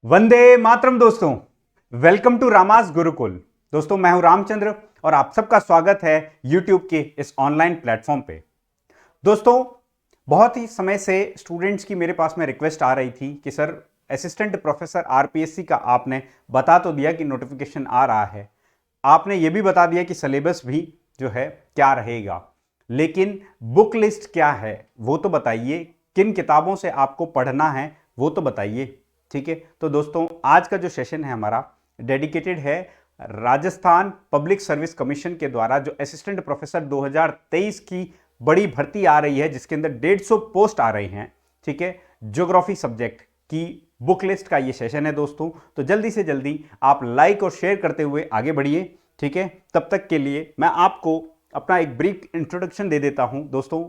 वंदे मातरम दोस्तों, welcome to रामास Gurukul. दोस्तों, मैं हूं रामचंद्र और आप सबका स्वागत है यूट्यूब के इस ऑनलाइन प्लेटफॉर्म पे। दोस्तों, बहुत ही समय से स्टूडेंट्स की मेरे पास में रिक्वेस्ट आ रही थी कि सर, असिस्टेंट प्रोफेसर आरपीएससी का आपने बता तो दिया कि नोटिफिकेशन आ रहा है, आपने ये भी बता दिया कि सिलेबस भी जो है क्या रहेगा, लेकिन बुक लिस्ट क्या है वो तो बताइए, किन किताबों से आपको पढ़ना है वो तो बताइए। ठीक है, तो दोस्तों आज का जो सेशन है हमारा डेडिकेटेड है राजस्थान पब्लिक सर्विस कमीशन के द्वारा जो असिस्टेंट प्रोफेसर 2023 की बड़ी भर्ती आ रही है, जिसके अंदर 150 पोस्ट आ रही हैं। ठीक है, ज्योग्राफी सब्जेक्ट की बुक लिस्ट का ये सेशन है दोस्तों। तो जल्दी से जल्दी आप लाइक और शेयर करते हुए आगे बढ़िए। ठीक है, तब तक के लिए मैं आपको अपना एक ब्रीफ इंट्रोडक्शन दे देता हूं दोस्तों।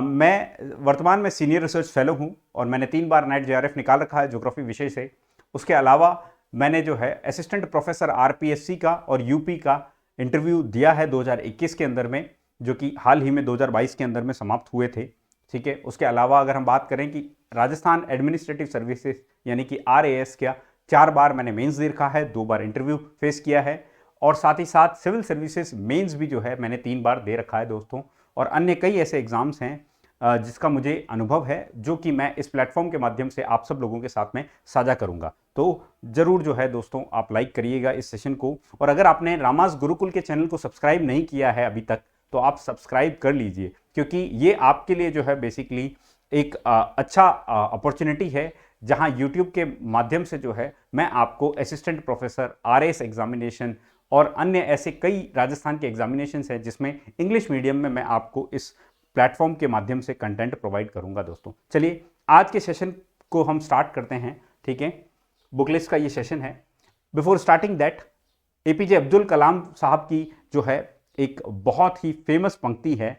मैं वर्तमान में सीनियर रिसर्च फेलो हूं और मैंने 3 बार नेट जेआरएफ निकाल रखा है ज्योग्राफी विषय से। उसके अलावा मैंने जो है असिस्टेंट प्रोफेसर आरपीएससी का और यूपी का इंटरव्यू दिया है 2021 के अंदर में, जो कि हाल ही में 2022 के अंदर में समाप्त हुए थे। ठीक है, उसके अलावा अगर हम बात करें कि राजस्थान एडमिनिस्ट्रेटिव सर्विसेज यानी कि आरएएस का 4 बार मैंने मेंस दे रखा है, 2 बार इंटरव्यू फेस किया है, और साथ ही साथ सिविल सर्विसेज मेंस भी जो है मैंने 3 बार दे रखा है दोस्तों। और अन्य कई ऐसे एग्जाम्स हैं जिसका मुझे अनुभव है, जो कि मैं इस प्लेटफॉर्म के माध्यम से आप सब लोगों के साथ में साझा करूंगा। तो जरूर जो है दोस्तों आप लाइक करिएगा इस सेशन को, और अगर आपने रामास गुरुकुल के चैनल को सब्सक्राइब नहीं किया है अभी तक तो आप सब्सक्राइब कर लीजिए, क्योंकि ये आपके लिए जो है बेसिकली एक अच्छा अपॉर्चुनिटी है, जहां यूट्यूब के माध्यम से जो है मैं आपको असिस्टेंट प्रोफेसर आरएएस एग्जामिनेशन और अन्य ऐसे कई राजस्थान के एग्जामिनेशन हैं जिसमें इंग्लिश मीडियम में मैं आपको इस प्लेटफॉर्म के माध्यम से कंटेंट प्रोवाइड करूंगा दोस्तों। चलिए आज के सेशन को हम स्टार्ट करते हैं। ठीक है, बुक लिस्ट का ये सेशन है। Before starting that, APJ Abdul Kalam साहब की जो है एक बहुत ही फेमस पंक्ति है,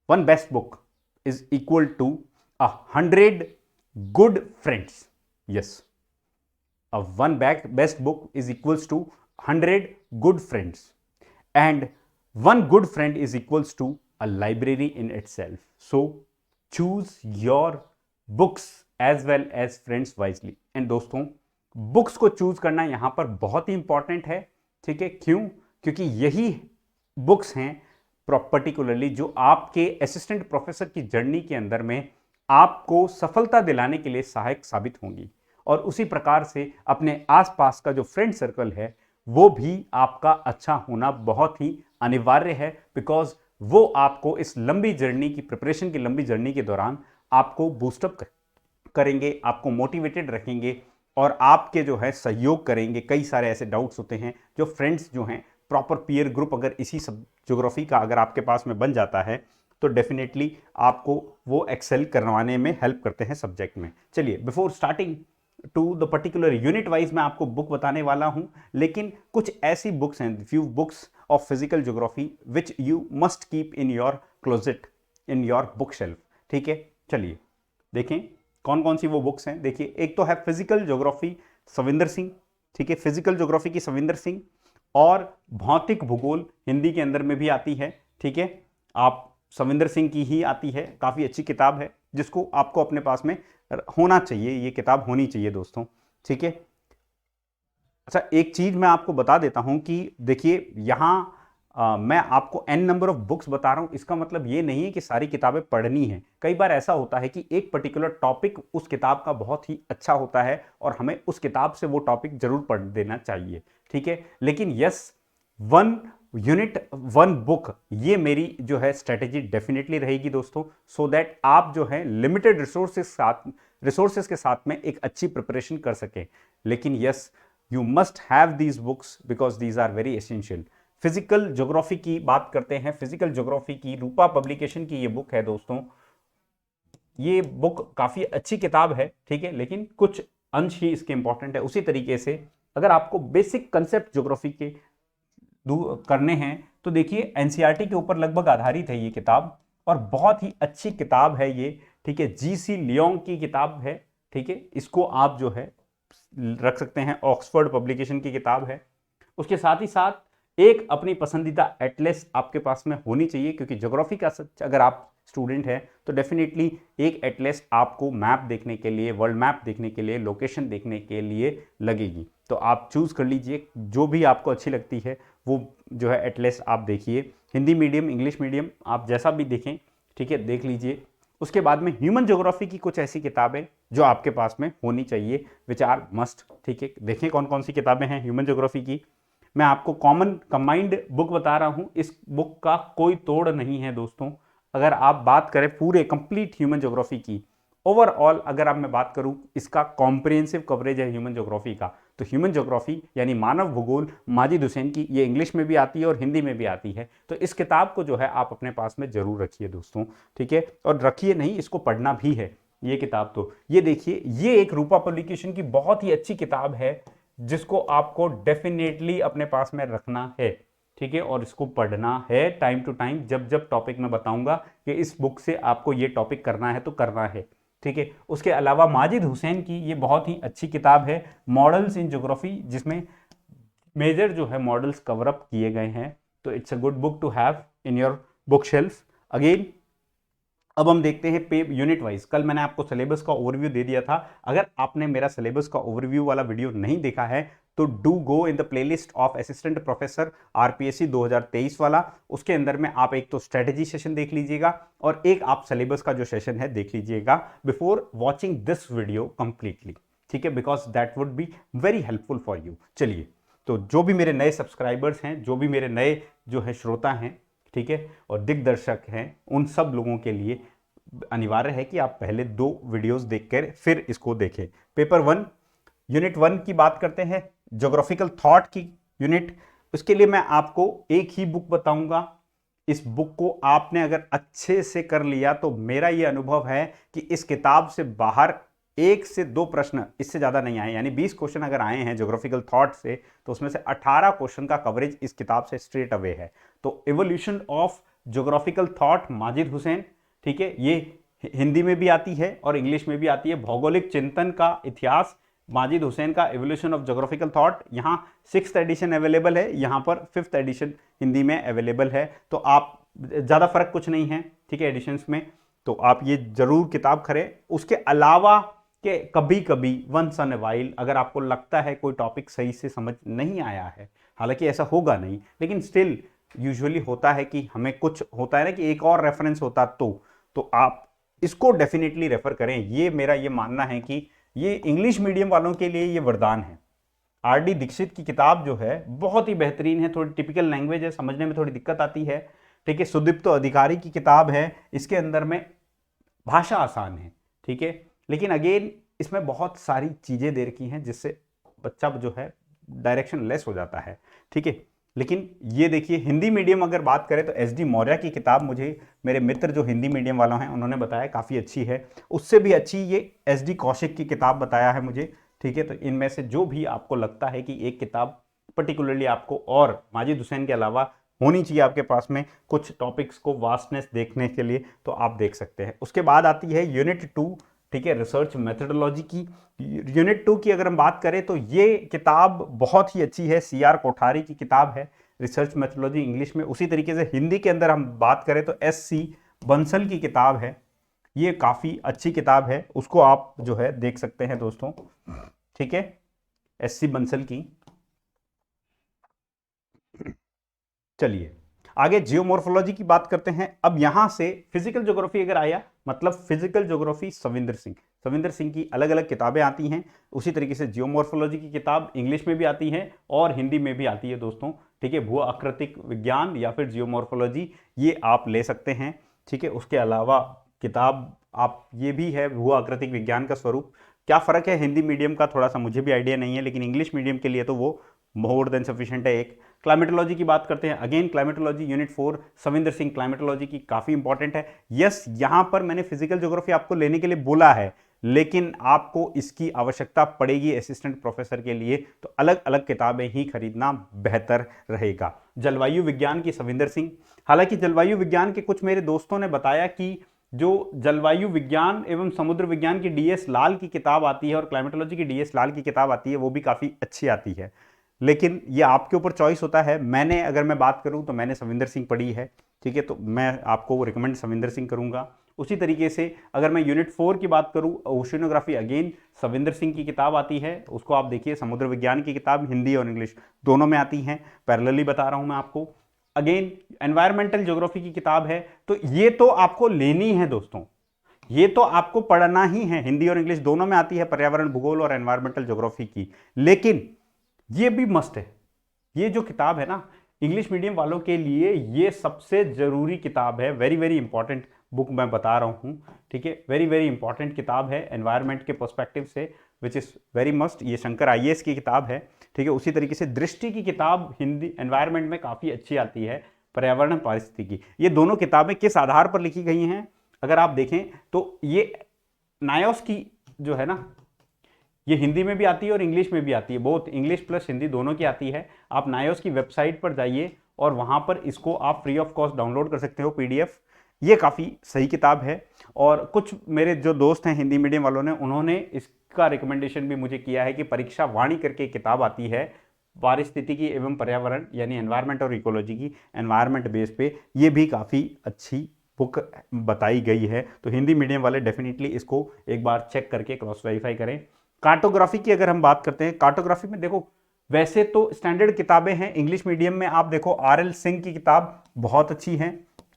one best book is equal to 100 good friends. Yes, a one best book is equals to 100 good friends, and one good friend is equals to a library in itself. So choose your books as well as friends wisely. And दोस्तों, books को choose करना यहां पर बहुत ही important है। ठीक है, क्यों? क्योंकि यही बुक्स हैं पर्टिकुलरली जो आपके असिस्टेंट प्रोफेसर की जर्नी के अंदर में आपको सफलता दिलाने के लिए सहायक साबित होंगी, और उसी प्रकार से अपने आसपास का जो फ्रेंड सर्कल है वो भी आपका अच्छा होना बहुत ही अनिवार्य है, बिकॉज वो आपको इस लंबी जर्नी की प्रिपरेशन की लंबी जर्नी के दौरान आपको बूस्टअप करेंगे, आपको मोटिवेटेड रखेंगे और आपके जो है सहयोग करेंगे। कई सारे ऐसे डाउट्स होते हैं जो फ्रेंड्स जो हैं, प्रॉपर पीयर ग्रुप अगर इसी सब ज्योग्राफी का अगर आपके पास में बन जाता है तो डेफिनेटली आपको वो एक्सेल करवाने में हेल्प करते हैं सब्जेक्ट में। चलिए, before starting to the particular unit wise मैं आपको बुक बताने वाला हूं, लेकिन कुछ ऐसी बुक्स हैं, few books of physical geography which you must keep in your closet, in your book shelf. ठीक है, चलिए देखें कौन कौन सी वो बुक्स हैं। देखिए, एक तो है फिजिकल ज्योग्राफी सविंदर सिंह। ठीक है, फिजिकल ज्योग्राफी की सविंदर सिंह, और भौतिक भूगोल हिंदी के अंदर में भी आती है। ठीक है, आप सविंदर सिंह की ही आती है, काफ़ी अच्छी किताब है जिसको आपको अपने पास में होना चाहिए, ये किताब होनी चाहिए दोस्तों। ठीक है, अच्छा एक चीज़ मैं आपको बता देता हूं कि देखिए यहाँ मैं आपको n नंबर ऑफ बुक्स बता रहा हूं, इसका मतलब ये नहीं है कि सारी किताबें पढ़नी है। कई बार ऐसा होता है कि एक पर्टिकुलर टॉपिक उस किताब का बहुत ही अच्छा होता है और हमें उस किताब से वो टॉपिक जरूर पढ़ देना चाहिए। ठीक है, लेकिन yes, one unit one book, ये मेरी जो है स्ट्रेटेजी डेफिनेटली रहेगी दोस्तों, सो दैट आप जो है लिमिटेड रिसोर्सेस के साथ में एक अच्छी प्रिपरेशन कर सकें। लेकिन yes, you must have these books because these are very essential. Physical geography की बात करते हैं। फिजिकल ज्योग्राफी की रूपा पब्लिकेशन की ये बुक है दोस्तों। ये बुक काफी अच्छी किताब है, ठीक है, लेकिन कुछ अंश ही इसके इंपॉर्टेंट है। उसी तरीके से अगर आपको बेसिक कंसेप्ट ज्योग्राफी के करने हैं तो देखिए एनसीईआरटी के ऊपर लगभग आधारित है ये किताब, और बहुत ही अच्छी किताब है ये। ठीक है, जीसी लियोंग की किताब है। ठीक है, इसको आप जो है रख सकते हैं, ऑक्सफोर्ड पब्लिकेशन की किताब है। उसके साथ ही साथ एक अपनी पसंदीदा एटलस आपके पास में होनी चाहिए, क्योंकि ज्योग्राफी का अगर आप स्टूडेंट है तो डेफिनेटली एक एटलस आपको मैप देखने के लिए, वर्ल्ड मैप देखने के लिए, लोकेशन देखने के लिए लगेगी। तो आप चूज़ कर लीजिए जो भी आपको अच्छी लगती है वो जो है एटलस आप देखिए। हिंदी मीडियम, इंग्लिश मीडियम, आप जैसा भी देखें, ठीक है, देख लीजिए। उसके बाद में ह्यूमन ज्योग्राफी की कुछ ऐसी किताबें जो आपके पास में होनी चाहिए, विच आर मस्ट, ठीक है। देखें कौन कौन सी किताबें हैं ह्यूमन ज्योग्राफी की। मैं आपको कॉमन कंबाइंड बुक बता रहा हूं, इस बुक का कोई तोड़ नहीं है दोस्तों। अगर आप बात करें पूरे कंप्लीट ह्यूमन ज्योग्राफी की, ओवरऑल अगर आप मैं बात करूं, इसका कॉम्प्रिहेंसिव कवरेज है ह्यूमन ज्योग्राफी का। तो ह्यूमन ज्योग्राफी यानी मानव भूगोल माजिद हुसैन की, ये इंग्लिश में भी आती है और हिंदी में भी आती है। तो इस किताब को जो है आप अपने पास में जरूर रखिए दोस्तों, ठीक है। और रखिए नहीं, इसको पढ़ना भी है ये किताब। तो ये देखिए, ये एक रूपा पब्लिकेशन की बहुत ही अच्छी किताब है जिसको आपको डेफिनेटली अपने पास में रखना है, ठीक है। और इसको पढ़ना है टाइम टू टाइम, जब जब टॉपिक मैं बताऊंगा कि इस बुक से आपको ये टॉपिक करना है तो करना है, ठीक है। उसके अलावा माजिद हुसैन की ये बहुत ही अच्छी किताब है, मॉडल्स इन ज्योग्राफी, जिसमें मेजर जो है मॉडल्स कवर अप किए गए हैं। तो it's a good book to have in your book shelf. Again अब हम देखते हैं पे यूनिट वाइज। कल मैंने आपको सिलेबस का ओवरव्यू दे दिया था। अगर आपने मेरा सिलेबस का ओवरव्यू वाला वीडियो नहीं देखा है तो do go in the playlist of assistant professor RPSC 2023 वाला। उसके अंदर में आप एक तो स्ट्रेटेजी सेशन देख लीजिएगा और एक आप सिलेबस का जो सेशन है देख लीजिएगा before watching this video completely, ठीक है, because that would be very helpful for you. चलिए, तो जो भी मेरे नए सब्सक्राइबर्स हैं, जो भी मेरे नए जो है श्रोता हैं, ठीक है, और दिग्दर्शक हैं, उन सब लोगों के लिए अनिवार्य है कि आप पहले 2 वीडियोस देखकर फिर इसको देखें। पेपर 1 यूनिट 1 की बात करते हैं, ज्योग्राफिकल थॉट की यूनिट। उसके लिए मैं आपको एक ही बुक बताऊंगा। इस बुक को आपने अगर अच्छे से कर लिया तो मेरा यह अनुभव है कि इस किताब से बाहर 1 से 2 प्रश्न, इससे ज्यादा नहीं आए। यानी 20 क्वेश्चन अगर आए हैं ज्योग्राफिकल थॉट से, तो उसमें से 18 क्वेश्चन का कवरेज इस किताब से स्ट्रेट अवे है। तो evolution of geographical thought Majid Hussain, ठीक है, ये हिंदी में भी आती है और इंग्लिश में भी आती है। भौगोलिक चिंतन का इतिहास माजिद हुसैन का इवोल्यूशन ऑफ ज्योग्राफिकल थॉट, यहाँ 6th एडिशन अवेलेबल है, यहाँ पर 5th एडिशन हिंदी में अवेलेबल है। तो आप ज़्यादा फर्क कुछ नहीं है, ठीक है, एडिशंस में। तो आप ये जरूर किताब खरीदें। उसके अलावा कि कभी कभी वंस इन अ वाइल अगर आपको लगता है कोई टॉपिक सही से समझ नहीं आया है, हालांकि ऐसा होगा नहीं, लेकिन स्टिल यूजुअली होता है कि हमें कुछ होता है ना कि एक और रेफरेंस होता, तो आप इसको डेफिनेटली रेफर करें। ये मेरा ये मानना है कि ये इंग्लिश मीडियम वालों के लिए ये वरदान है। आर.डी. दीक्षित की किताब जो है बहुत ही बेहतरीन है। थोड़ी टिपिकल लैंग्वेज है, समझने में थोड़ी दिक्कत आती है, ठीक है। सुदीप्तो अधिकारी की किताब है, इसके अंदर में भाषा आसान है, ठीक है, लेकिन अगेन इसमें बहुत सारी चीजें दे रखी हैं जिससे बच्चा जो है डायरेक्शन लेस हो जाता है, ठीक है। लेकिन ये देखिए, हिंदी मीडियम अगर बात करें तो एस डी मौर्य की किताब मुझे मेरे मित्र जो हिंदी मीडियम वालों हैं उन्होंने बताया काफ़ी अच्छी है। उससे भी अच्छी ये एस डी कौशिक की किताब बताया है मुझे, ठीक है। तो इनमें से जो भी आपको लगता है कि एक किताब पर्टिकुलरली आपको और माजिद हुसैन के अलावा होनी चाहिए आपके पास में कुछ टॉपिक्स को वास्टनेस देखने के लिए, तो आप देख सकते हैं। उसके बाद आती है यूनिट 2, ठीक है, रिसर्च मेथडोलॉजी की। यूनिट 2 की अगर हम बात करें तो ये किताब बहुत ही अच्छी है, सी आर कोठारी की किताब है, रिसर्च मेथडोलॉजी इंग्लिश में। उसी तरीके से हिंदी के अंदर हम बात करें तो एस सी बंसल की किताब है, ये काफ़ी अच्छी किताब है, उसको आप जो है देख सकते हैं दोस्तों, ठीक है, एस सी बंसल की। चलिए आगे जियोमॉर्फोलॉजी की बात करते हैं। अब यहां से फिजिकल ज्योग्राफी अगर आया, मतलब फिजिकल ज्योग्राफी सविंदर सिंह की अलग अलग किताबें आती हैं। उसी तरीके से जियोमॉर्फोलॉजी की किताब इंग्लिश में भी आती है और हिंदी में भी आती है दोस्तों, ठीक है। भू आकृतिक विज्ञान या फिर जियोमॉर्फोलॉजी, ये आप ले सकते हैं, ठीक है। उसके अलावा किताब आप ये भी है भू आकृतिक विज्ञान का स्वरूप। क्या फ़र्क है हिंदी मीडियम का, थोड़ा सा मुझे भी आइडिया नहीं है, लेकिन इंग्लिश मीडियम के लिए तो वो मोर देन सफिशिएंट है। एक क्लाइमेटोलॉजी की बात करते हैं, again climatology unit 4 Savinder Singh climatology की काफ़ी इंपॉर्टेंट है। यस, यहाँ पर मैंने फिजिकल ज्योग्राफी आपको लेने के लिए बोला है, लेकिन आपको इसकी आवश्यकता पड़ेगी असिस्टेंट प्रोफेसर के लिए, तो अलग अलग किताबें ही खरीदना बेहतर रहेगा। जलवायु विज्ञान की सविंदर सिंह, हालांकि जलवायु विज्ञान के कुछ मेरे दोस्तों ने बताया कि जो जलवायु विज्ञान एवं समुद्र विज्ञान की डीएस लाल की किताब आती है और क्लाइमेटोलॉजी की डीएस लाल की किताब आती है, वो भी काफ़ी अच्छी आती है, लेकिन ये आपके ऊपर चॉइस होता है। मैंने अगर मैं बात करूं तो मैंने सविंदर सिंह पढ़ी है, ठीक है, तो मैं आपको रिकमेंड सविंदर सिंह करूंगा। उसी तरीके से अगर मैं यूनिट 4 की बात करूं, ओशियनोग्राफी, अगेन सविंदर सिंह की किताब आती है, उसको आप देखिए। समुद्र विज्ञान की किताब हिंदी और इंग्लिश दोनों में आती हैं, पैरेलली बता रहा हूं मैं आपको। अगेन एनवायरमेंटल ज्योग्राफी की किताब है, तो ये तो आपको लेनी है दोस्तों, ये तो आपको पढ़ना ही है। हिंदी और इंग्लिश दोनों में आती है, पर्यावरण भूगोल और एनवायरमेंटल ज्योग्राफी की। लेकिन ये भी मस्ट है, ये जो किताब है ना, इंग्लिश मीडियम वालों के लिए ये सबसे जरूरी किताब है। वेरी वेरी इंपॉर्टेंट बुक मैं बता रहा हूं, ठीक है, वेरी वेरी इंपॉर्टेंट किताब है एनवायरमेंट के पर्सपेक्टिव से, विच इज वेरी मस्ट। ये शंकर आईएएस की किताब है, ठीक है। उसी तरीके से दृष्टि की किताब हिंदी एनवायरमेंट में काफी अच्छी आती है, पर्यावरण पारिस्थितिकी। ये दोनों किताबें किस आधार पर लिखी गई हैं अगर आप देखें तो ये नायोस की जो है ना, ये हिंदी में भी आती है और इंग्लिश में भी आती है, बोथ इंग्लिश प्लस हिंदी दोनों की आती है। आप नायोस की वेबसाइट पर जाइए और वहां पर इसको आप फ्री ऑफ कॉस्ट डाउनलोड कर सकते हो, पीडीएफ। ये काफ़ी सही किताब है। और कुछ मेरे जो दोस्त हैं हिंदी मीडियम वालों ने, उन्होंने इसका रिकमेंडेशन भी मुझे किया है कि परीक्षा वाणी करके किताब आती है पारिस्थितिकी एवं पर्यावरण, यानी एनवायरमेंट और इकोलॉजी की, एनवायरमेंट बेस पे, ये भी काफ़ी अच्छी बुक बताई गई है। तो हिंदी मीडियम वाले डेफिनेटली इसको एक बार चेक करके क्रॉस वेरीफाई करें। कार्टोग्राफी की अगर हम बात करते हैं, कार्टोग्राफी में देखो वैसे तो स्टैंडर्ड किताबें हैं। इंग्लिश मीडियम में आप देखो आरएल सिंह की किताब बहुत अच्छी है,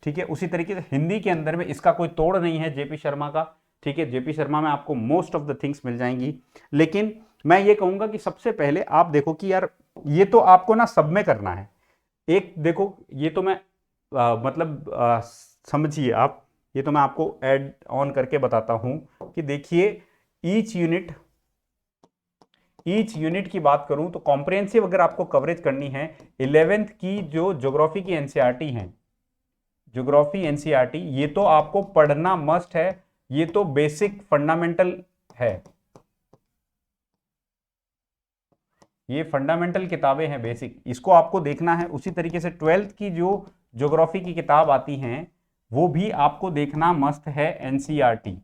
ठीक है। उसी तरीके से हिंदी के अंदर में इसका कोई तोड़ नहीं है, जेपी शर्मा का, ठीक है। जेपी शर्मा में आपको मोस्ट ऑफ द थिंग्स मिल जाएंगी। लेकिन मैं ये कहूंगा कि सबसे पहले आप देखो कि यार ये तो आपको ना सब में करना है। एक देखो, ये तो मैं समझिए आप, ये तो मैं आपको ऐड ऑन करके बताता हूं कि देखिए ईच यूनिट की बात करूं तो कॉम्प्रिहेंसिव अगर आपको कवरेज करनी है, 11th की जो ज्योग्राफी की एनसीईआरटी है, ज्योग्राफी एनसीईआरटी, ये तो आपको पढ़ना मस्ट है। ये तो बेसिक फंडामेंटल है, ये फंडामेंटल किताबें हैं बेसिक, इसको आपको देखना है। उसी तरीके से 12th की जो ज्योग्राफी की किताब आती हैं वो भी आपको देखना मस्त है, एनसीईआरटी,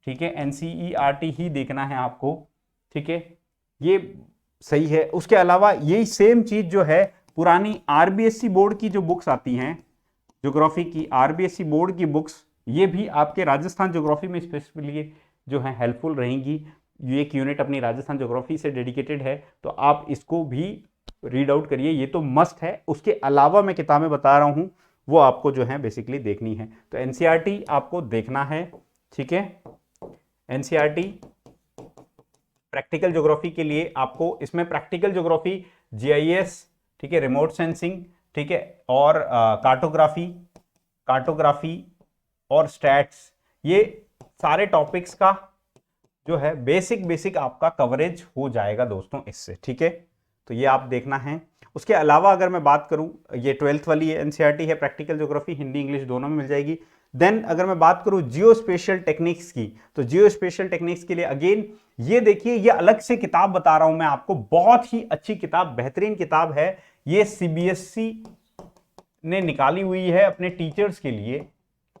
ठीक है, एनसीईआरटी ही देखना है आपको, ठीक है, ये सही है। उसके अलावा यही सेम चीज जो है पुरानी आरबीएससी बोर्ड की जो बुक्स आती हैं ज्योग्राफी की, आरबीएससी बोर्ड की बुक्स, ये भी आपके राजस्थान ज्योग्राफी में स्पेसिफिकली जो है हेल्पफुल रहेंगी। ये एक यूनिट अपनी राजस्थान ज्योग्राफी से डेडिकेटेड है, तो आप इसको भी रीड आउट करिए, ये तो मस्ट है। उसके अलावा मैं किताबें बता रहा हूं वो आपको जो है बेसिकली देखनी है। तो एनसीईआरटी आपको देखना है, ठीक है। एनसीईआरटी प्रैक्टिकल ज्योग्राफी के लिए आपको, इसमें प्रैक्टिकल ज्योग्राफी, जीआईएस, ठीक है, रिमोट सेंसिंग, ठीक है, और कार्टोग्राफी और स्टैट्स, ये सारे टॉपिक्स का जो है बेसिक आपका कवरेज हो जाएगा दोस्तों इससे, ठीक है। तो ये आप देखना है। उसके अलावा अगर मैं बात करूं, ये 12th वाली एनसीईआरटी है, प्रैक्टिकल ज्योग्राफी हिंदी इंग्लिश दोनों में मिल जाएगी। देन अगर मैं बात करूं जियो स्पेशियल टेक्निक्स की, तो जियो स्पेशियल टेक्निक्स के लिए अगेन ये देखिए, ये अलग से किताब बता रहा हूं मैं आपको, बहुत ही अच्छी किताब, बेहतरीन किताब है। ये सीबीएसई ने निकाली हुई है अपने टीचर्स के लिए,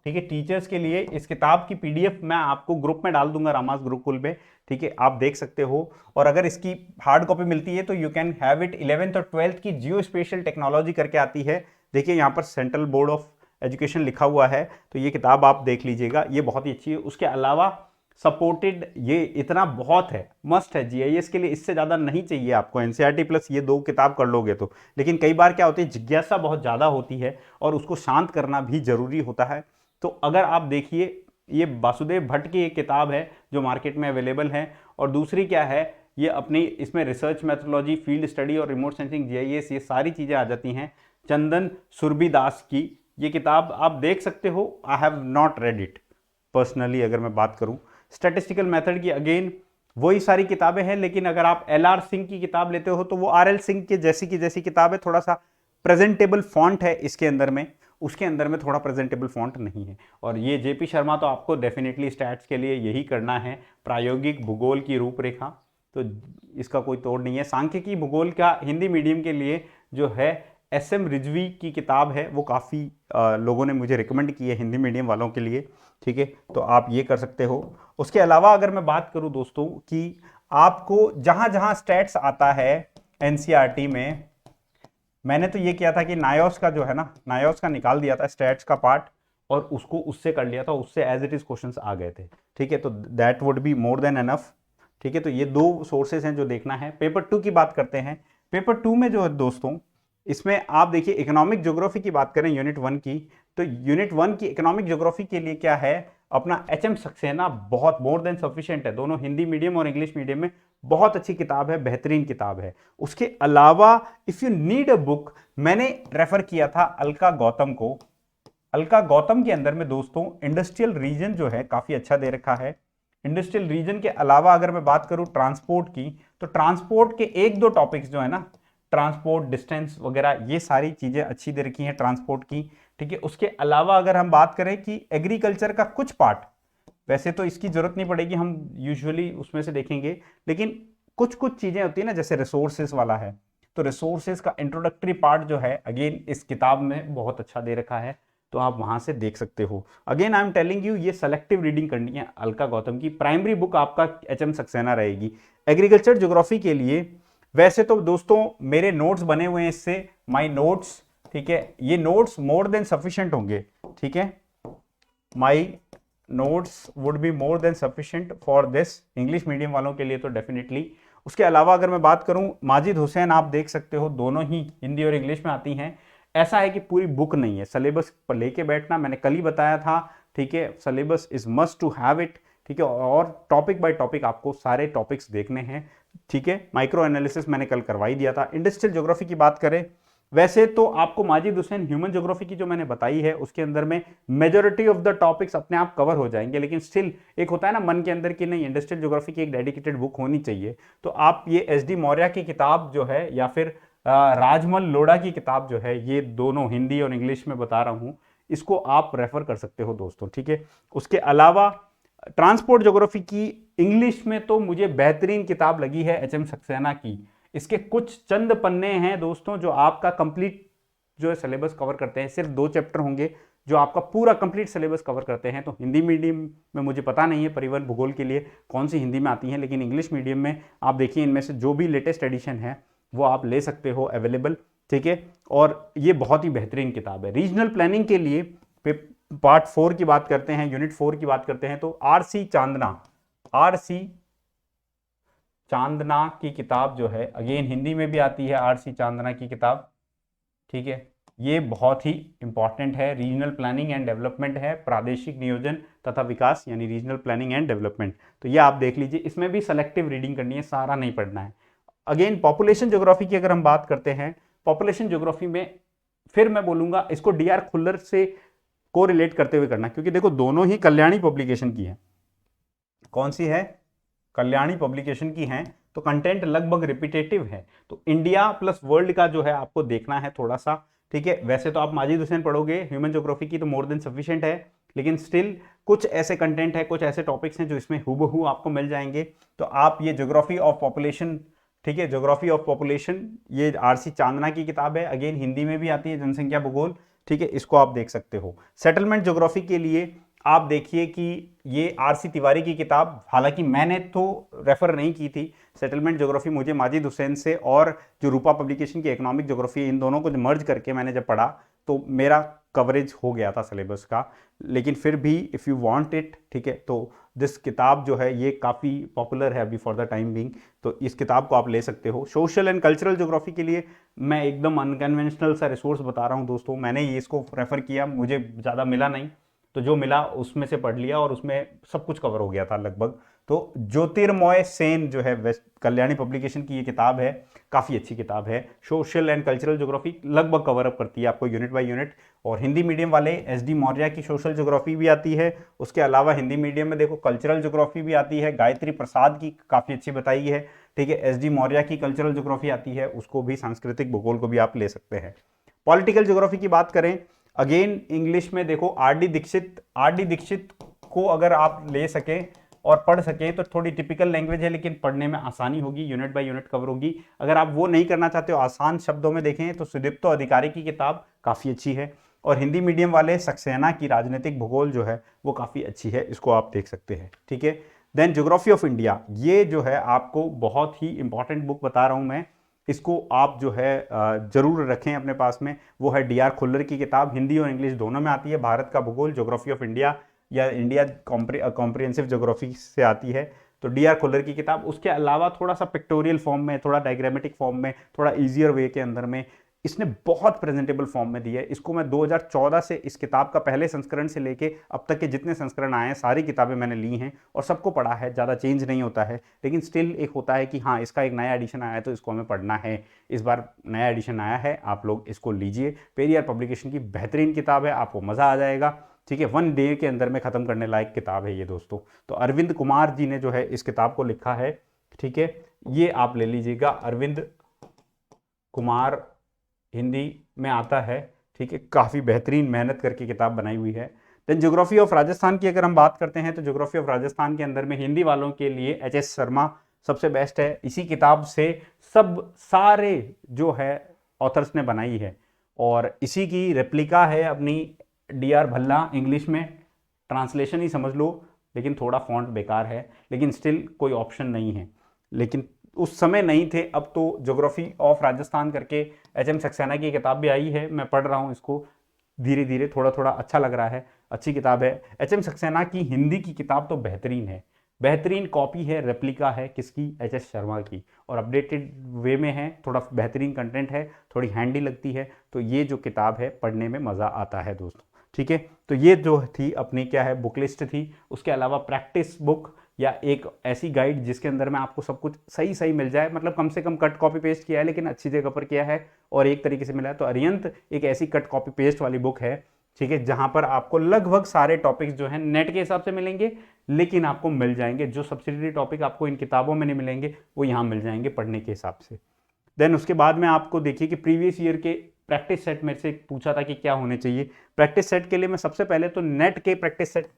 ठीक है, टीचर्स के लिए। इस किताब की पीडीएफ मैं आपको ग्रुप में डाल दूंगा, रामास गुरुकुल में, ठीक है, आप देख सकते हो। और अगर इसकी हार्ड कॉपी मिलती है तो you can have it. 11th और 12th की जियो स्पेशियल टेक्नोलॉजी करके आती है, देखिए यहाँ पर सेंट्रल बोर्ड ऑफ एजुकेशन लिखा हुआ है, तो ये किताब आप देख लीजिएगा, ये बहुत ही अच्छी है। उसके अलावा सपोर्टेड, ये इतना बहुत है, मस्ट है जीआईएस के लिए, इससे ज़्यादा नहीं चाहिए आपको। एनसीईआरटी प्लस ये 2 किताब कर लोगे तो। लेकिन कई बार क्या होती है, जिज्ञासा बहुत ज़्यादा होती है और उसको शांत करना भी जरूरी होता है। तो अगर आप देखिए, ये वासुदेव भट्ट की एक किताब है जो मार्केट में अवेलेबल है। और दूसरी क्या है, ये अपनी इसमें रिसर्च मेथोडोलॉजी, फील्ड स्टडी और रिमोट सेंसिंग, जीआईएस, ये सारी चीज़ें आ जाती हैं। चंदन सुरभिदास की ये किताब आप देख सकते हो। I have not read it personally. अगर मैं बात करूं स्टैटिस्टिकल मेथड की, अगेन वही सारी किताबें हैं, लेकिन अगर आप एलआर सिंह की किताब लेते हो तो वो आरएल सिंह के जैसी किताब है, थोड़ा सा प्रेजेंटेबल फॉन्ट है इसके अंदर में, उसके अंदर में थोड़ा प्रेजेंटेबल फॉन्ट नहीं है। और ये जेपी शर्मा तो आपको डेफिनेटली स्टैट्स के लिए यही करना है, प्रायोगिक भूगोल की रूपरेखा, तो इसका कोई तोड़ नहीं है। सांख्यिकी भूगोल का हिंदी मीडियम के लिए जो है एसएम रिजवी की किताब है, वो काफ़ी लोगों ने मुझे रिकमेंड की है हिंदी मीडियम वालों के लिए, ठीक है, तो आप ये कर सकते हो। उसके अलावा अगर मैं बात करूं दोस्तों कि आपको जहां जहां स्टैट्स आता है एनसीईआरटी में, मैंने तो ये किया था कि नायोस का जो है ना, नायोस का निकाल दिया था स्टैट्स का पार्ट और उसको उससे कर लिया था, उससे एज इट इज क्वेश्चंस आ गए थे। ठीक है, तो that would be more than enough. ठीक है, तो ये दो सोर्सेज हैं जो देखना है। पेपर 2 की बात करते हैं। पेपर 2 में जो है दोस्तों, इसमें आप देखिए इकोनॉमिक ज्योग्राफी की बात करें यूनिट 1 की, तो यूनिट 1 की इकोनॉमिक ज्योग्राफी के लिए क्या है, अपना एच एम सक्सेना बहुत मोर देन सफिशिएंट है। दोनों हिंदी मीडियम और इंग्लिश मीडियम में बहुत अच्छी किताब है, बेहतरीन किताब है। उसके अलावा if you need a book, मैंने रेफर किया था अलका गौतम को। अलका गौतम के अंदर में दोस्तों इंडस्ट्रियल रीजन जो है काफी अच्छा दे रखा है। इंडस्ट्रियल रीजन के अलावा अगर मैं बात करूं ट्रांसपोर्ट की, तो ट्रांसपोर्ट के एक दो टॉपिक्स जो है ना, ट्रांसपोर्ट डिस्टेंस वगैरह, ये सारी चीजें अच्छी दे रखी हैं ट्रांसपोर्ट की। ठीक है, उसके अलावा अगर हम बात करें कि एग्रीकल्चर का कुछ पार्ट, वैसे तो इसकी जरूरत नहीं पड़ेगी, हम यूजुअली उसमें से देखेंगे, लेकिन कुछ कुछ चीजें होती है ना, जैसे रिसोर्सेज वाला है, तो रिसोर्सेज का इंट्रोडक्टरी पार्ट जो है अगेन इस किताब में बहुत अच्छा दे रखा है, तो आप वहां से देख सकते हो। Again I am telling you, ये सेलेक्टिव रीडिंग करनी है अलका गौतम की। प्राइमरी बुक आपका एच एम सक्सेना रहेगी एग्रीकल्चर ज्योग्राफी के लिए। वैसे तो दोस्तों मेरे नोट्स बने हुए हैं इससे, माई नोट्स। ठीक है, ये नोट्स मोर देन सफिशिएंट होंगे। ठीक है, my notes would be more than sufficient for this, English medium वालों के लिए तो डेफिनेटली। उसके अलावा अगर मैं बात करूं, माजिद हुसैन आप देख सकते हो, दोनों ही हिंदी और इंग्लिश में आती हैं। ऐसा है कि पूरी बुक नहीं है, सिलेबस पर लेके बैठना, मैंने कल ही बताया था। ठीक है, syllabus is must to have it. ठीक है, और टॉपिक बाय टॉपिक आपको सारे टॉपिक्स देखने हैं। ठीक है, माइक्रो एनालिसिस मैंने कल करवा ही दिया था। इंडस्ट्रियल ज्योग्राफी की बात करें, वैसे तो आपको माजिद हुसैन ह्यूमन ज्योग्राफी की जो मैंने बताई है उसके अंदर में मेजोरिटी ऑफ द टॉपिक्स अपने आप कवर हो जाएंगे, लेकिन स्टिल एक होता है ना मन के अंदर कि नहीं, इंडस्ट्रियल ज्योग्राफी की एक डेडिकेटेड बुक होनी चाहिए। तो आप ये एस डी मौर्य की किताब जो है, या फिर राजमल लोढ़ा की किताब जो है, ये दोनों हिंदी और इंग्लिश में बता रहा हूं, इसको आप रेफर कर सकते हो दोस्तों। ठीक है, उसके अलावा ट्रांसपोर्ट ज्योग्राफी की इंग्लिश में तो मुझे बेहतरीन किताब लगी है एच एम सक्सेना की। इसके कुछ चंद पन्ने हैं दोस्तों जो आपका कंप्लीट जो है सिलेबस कवर करते हैं। सिर्फ 2 चैप्टर होंगे जो आपका पूरा कंप्लीट सिलेबस कवर करते हैं। तो हिंदी मीडियम में मुझे पता नहीं है परिवहन भूगोल के लिए कौन सी हिंदी में आती है, लेकिन इंग्लिश मीडियम में आप देखिए इनमें से जो भी लेटेस्ट एडिशन है वो आप ले सकते हो अवेलेबल। ठीक है, और ये बहुत ही बेहतरीन किताब है। रीजनल प्लानिंग के लिए पार्ट 4 की बात करते हैं, यूनिट 4 की बात करते हैं, तो आर सी चांदना की किताब जो है, अगेन हिंदी में भी आती है आर सी चांदना की किताब। ठीक है, ये बहुत ही इंपॉर्टेंट है। रीजनल प्लानिंग एंड डेवलपमेंट है, प्रादेशिक नियोजन तथा विकास, यानी रीजनल प्लानिंग एंड डेवलपमेंट। तो ये आप देख लीजिए, इसमें भी सेलेक्टिव रीडिंग करनी है, सारा नहीं पढ़ना है। अगेन पॉपुलेशन ज्योग्राफी की अगर हम बात करते हैं, पॉपुलेशन ज्योग्राफी में फिर मैं बोलूंगा इसको डी आर खुल्लर से को रिलेट करते हुए करना, क्योंकि देखो दोनों ही कल्याणी पब्लिकेशन की है। कौन सी है? कल्याणी पब्लिकेशन की हैं, तो कंटेंट लगभग रिपीटेटिव है। तो इंडिया प्लस वर्ल्ड का जो है आपको देखना है थोड़ा सा। ठीक है, वैसे तो आप माजिद हुसैन पढ़ोगे ह्यूमन ज्योग्राफी की तो मोर देन सफिशिएंट है, लेकिन स्टिल कुछ ऐसे कंटेंट है, कुछ ऐसे टॉपिक्स हैं जो इसमें हूबहू आपको मिल जाएंगे। तो आप ये ज्योग्राफी ऑफ पॉपुलेशन, ठीक है, ज्योग्राफी ऑफ पॉपुलेशन, ये आरसी चांदना की किताब है, अगेन हिंदी में भी आती है, जनसंख्या भूगोल। ठीक है, इसको आप देख सकते हो। सेटलमेंट ज्योग्राफी के लिए आप देखिए कि ये आरसी तिवारी की किताब, हालांकि मैंने तो रेफर नहीं की थी सेटलमेंट ज्योग्राफी, मुझे माजिद हुसैन से और जो रूपा पब्लिकेशन की इकोनॉमिक ज्योग्राफी, इन दोनों को मर्ज करके मैंने जब पढ़ा तो मेरा कवरेज हो गया था सिलेबस का। लेकिन फिर भी इफ़ यू वांट इट, ठीक है, तो दिस किताब जो है ये काफ़ी पॉपुलर है अभी फॉर द टाइम बिंग, तो इस किताब को आप ले सकते हो। सोशल एंड कल्चरल ज्योग्राफी के लिए मैं एकदम अनकन्वेंशनल सा रिसोर्स बता रहा हूँ दोस्तों, मैंने ये इसको रेफर किया, मुझे ज़्यादा मिला नहीं, तो जो मिला उसमें से पढ़ लिया और उसमें सब कुछ कवर हो गया था लगभग। तो ज्योतिर्मय सेन जो है वेस्ट कल्याणी पब्लिकेशन की ये किताब है, काफ़ी अच्छी किताब है। सोशल एंड कल्चरल ज्योग्राफी लगभग कवर अप करती है आपको यूनिट बाय यूनिट। और हिंदी मीडियम वाले एस डी मौर्य की सोशल ज्योग्राफी भी आती है। उसके अलावा हिंदी मीडियम में देखो कल्चरल ज्योग्राफी भी आती है, गायत्री प्रसाद की काफ़ी अच्छी बताई है। ठीक है, एस डी मौर्य की कल्चरल ज्योग्राफी आती है, उसको भी, सांस्कृतिक भूगोल को भी आप ले सकते हैं। पॉलिटिकल ज्योग्राफी की बात करें, अगेन इंग्लिश में देखो आर डी दीक्षित को अगर आप ले सकें और पढ़ सकें तो थोड़ी टिपिकल लैंग्वेज है, लेकिन पढ़ने में आसानी होगी, यूनिट बाय यूनिट कवर होगी। अगर आप वो नहीं करना चाहते हो, आसान शब्दों में देखें, तो सुदीप्तो अधिकारी की किताब काफ़ी अच्छी है। और हिंदी मीडियम वाले सक्सेना की राजनीतिक भूगोल जो है वो काफ़ी अच्छी है, इसको आप देख सकते हैं। ठीक है, देन ज्योग्राफी ऑफ इंडिया, ये जो है आपको बहुत ही इंपॉर्टेंट बुक बता रहा हूँ मैं, इसको आप जो है जरूर रखें अपने पास में। वो है डी आर खुल्लर की किताब, हिंदी और इंग्लिश दोनों में आती है। भारत का भूगोल, ज्योग्राफी ऑफ इंडिया या इंडिया कॉम्प्रिहेंसिव ज्योग्राफी से आती है, तो डी आर खुल्लर की किताब। उसके अलावा थोड़ा सा पिक्टोरियल फॉर्म में, थोड़ा डायग्रामेटिक फॉर्म में, थोड़ा ईजियर वे के अंदर में इसने बहुत प्रेजेंटेबल फॉर्म में दी है। इसको मैं 2014 से इस किताब का पहले संस्करण से लेके अब तक के जितने संस्करण आए हैं सारी किताबें मैंने ली हैं और सबको पढ़ा है। ज़्यादा चेंज नहीं होता है, लेकिन स्टिल एक होता है कि हाँ इसका एक नया एडिशन आया है तो इसको हमें पढ़ना है। इस बार नया एडिशन आया है, आप लोग इसको लीजिए। पेरियार पब्लिकेशन की बेहतरीन किताब है, आपको मज़ा आ जाएगा। ठीक है, 1 डे के अंदर में ख़त्म करने लायक किताब है ये दोस्तों। तो अरविंद कुमार जी ने जो है इस किताब को लिखा है। ठीक है, ये आप ले लीजिएगा, अरविंद कुमार, हिंदी में आता है। ठीक है, काफ़ी बेहतरीन मेहनत करके किताब बनाई हुई है। देन ज्योग्राफी ऑफ राजस्थान की अगर हम बात करते हैं तो ज्योग्राफी ऑफ राजस्थान के अंदर में हिंदी वालों के लिए एच एस शर्मा सबसे बेस्ट है। इसी किताब से सारे जो है ऑथर्स ने बनाई है और इसी की रेप्लिका है अपनी डी आर भल्ला, इंग्लिश में ट्रांसलेशन ही समझ लो, लेकिन थोड़ा फॉन्ट बेकार है, लेकिन स्टिल कोई ऑप्शन नहीं है। लेकिन उस समय नहीं थे, अब तो ज्योग्राफी ऑफ राजस्थान करके एच एम सक्सेना की किताब भी आई है, मैं पढ़ रहा हूँ इसको धीरे धीरे, थोड़ा थोड़ा अच्छा लग रहा है, अच्छी किताब है। एच एम सक्सेना की हिंदी की किताब तो बेहतरीन है, बेहतरीन कॉपी है, रेप्लिका है किसकी, एच एस शर्मा की, और अपडेटेड वे में है, थोड़ा बेहतरीन कंटेंट है, थोड़ी हैंडी लगती है। तो ये जो किताब है पढ़ने में मज़ा आता है दोस्तों। ठीक है, तो ये जो थी अपनी क्या है बुक लिस्ट थी। उसके अलावा प्रैक्टिस बुक या एक ऐसी गाइड जिसके अंदर में आपको सब कुछ सही सही मिल जाए, मतलब कम से कम कट कॉपी पेस्ट किया है लेकिन अच्छी जगह पर किया है और एक तरीके से मिला है। तो अरियंत एक ऐसी कट कॉपी पेस्ट वाली बुक है। ठीक है, जहां पर आपको लगभग सारे टॉपिक्स जो हैं नेट के हिसाब से मिलेंगे, लेकिन आपको मिल जाएंगे। जो सब्सिडरी टॉपिक आपको इन किताबों में नहीं मिलेंगे वो यहाँ मिल जाएंगे पढ़ने के हिसाब से। देन उसके बाद में आपको देखिए कि प्रीवियस ईयर के प्रैक्टिस सेट मेरे से पूछा था कि क्या होने चाहिए। प्रैक्टिस सेट के लिए मैं सबसे पहले तो नेट के प्रैक्टिस सेट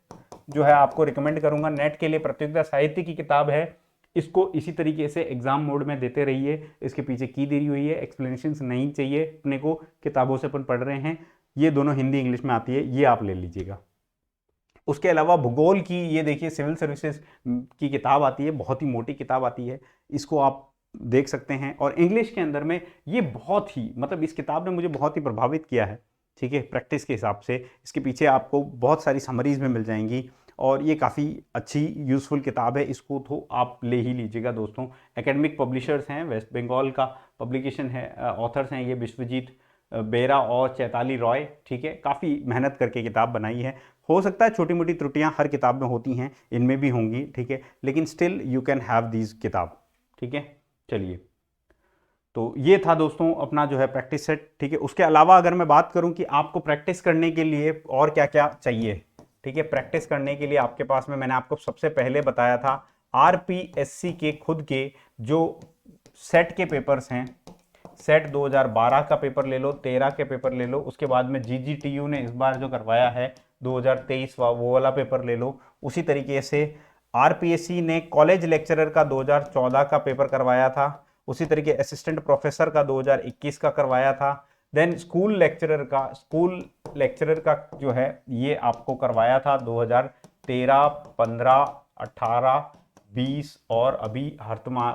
जो है आपको रिकमेंड करूंगा। नेट के लिए प्रतियोगिता साहित्य की किताब है, इसको इसी तरीके से एग्जाम मोड में देते रहिए। इसके पीछे की दी हुई है, एक्सप्लेनेशंस नहीं चाहिए अपने को, किताबों से अपन पढ़ रहे हैं। ये दोनों हिंदी इंग्लिश में आती है, ये आप ले लीजिएगा। उसके अलावा भूगोल की ये देखिए सिविल सर्विसेज की किताब आती है, बहुत ही मोटी किताब आती है, इसको आप देख सकते हैं। और इंग्लिश के अंदर में ये बहुत ही मतलब इस किताब ने मुझे बहुत ही प्रभावित किया है। ठीक है, प्रैक्टिस के हिसाब से इसके पीछे आपको बहुत सारी समरीज में मिल जाएंगी और ये काफ़ी अच्छी यूज़फुल किताब है, इसको तो आप ले ही लीजिएगा दोस्तों। एकेडमिक पब्लिशर्स हैं, वेस्ट बंगाल का पब्लिकेशन है, ऑथर्स हैं ये विश्वजीत बेरा और चैताली रॉय। ठीक है, काफ़ी मेहनत करके किताब बनाई है। हो सकता है छोटी मोटी त्रुटियां हर किताब में होती हैं, इनमें भी होंगी। ठीक है, लेकिन still you can have these किताब। ठीक है, चलिए, तो ये था दोस्तों अपना जो है प्रैक्टिस सेट। ठीक है, उसके अलावा अगर मैं बात करूं कि आपको प्रैक्टिस करने के लिए और क्या क्या चाहिए। ठीक है, प्रैक्टिस करने के लिए आपके पास में मैंने आपको सबसे पहले बताया था आरपीएससी के खुद के जो सेट के पेपर्स हैं, सेट 2012 का पेपर ले लो, 13 के पेपर ले लो, उसके बाद में जीजीटीयू ने इस बार जो करवाया है 2023 वो वाला पेपर ले लो। उसी तरीके से आरपीएससी ने कॉलेज लेक्चरर का 2014 का पेपर करवाया था, उसी तरीके असिस्टेंट प्रोफेसर का 2021 का करवाया था। देन स्कूल लेक्चरर का जो है ये आपको करवाया था 2013, 15, 18, 20 और अभी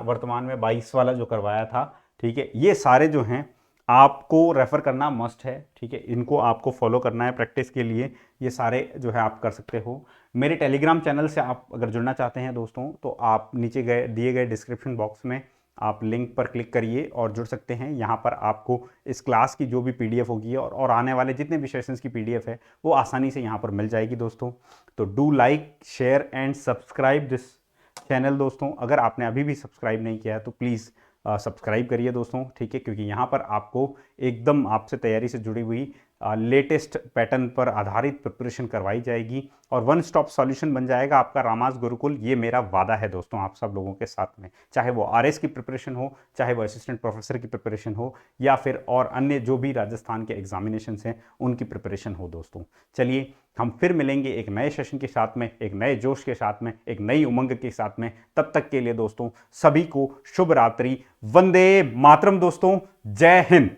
वर्तमान में 22 वाला जो करवाया था। ठीक है, ये सारे जो हैं आपको रेफर करना मस्ट है। ठीक है, इनको आपको फॉलो करना है प्रैक्टिस के लिए, ये सारे जो है आप कर सकते हो। मेरे टेलीग्राम चैनल से आप अगर जुड़ना चाहते हैं दोस्तों तो आप नीचे दिए गए डिस्क्रिप्शन बॉक्स में आप लिंक पर क्लिक करिए और जुड़ सकते हैं। यहाँ पर आपको इस क्लास की जो भी पीडीएफ होगी और आने वाले जितने भी सेशंस की पीडीएफ है वो आसानी से यहाँ पर मिल जाएगी दोस्तों। तो do like, share and subscribe this channel दोस्तों। अगर आपने अभी भी सब्सक्राइब नहीं किया है तो प्लीज़ सब्सक्राइब करिए दोस्तों। ठीक है, क्योंकि यहाँ पर आपको एकदम आपसे तैयारी से जुड़ी हुई लेटेस्ट पैटर्न पर आधारित प्रिपरेशन करवाई जाएगी और वन स्टॉप सॉल्यूशन बन जाएगा आपका रामास गुरुकुल। ये मेरा वादा है दोस्तों आप सब लोगों के साथ में, चाहे वो आरएस की प्रिपरेशन हो, चाहे वो असिस्टेंट प्रोफेसर की प्रिपरेशन हो, या फिर और अन्य जो भी राजस्थान के एग्जामिनेशंस हैं उनकी प्रिपरेशन हो दोस्तों। चलिए, हम फिर मिलेंगे एक नए सेशन के साथ में, एक नए जोश के साथ में, एक नई उमंग के साथ में। तब तक के लिए दोस्तों सभी को शुभ रात्रि, वंदे मातरम दोस्तों, जय हिंद।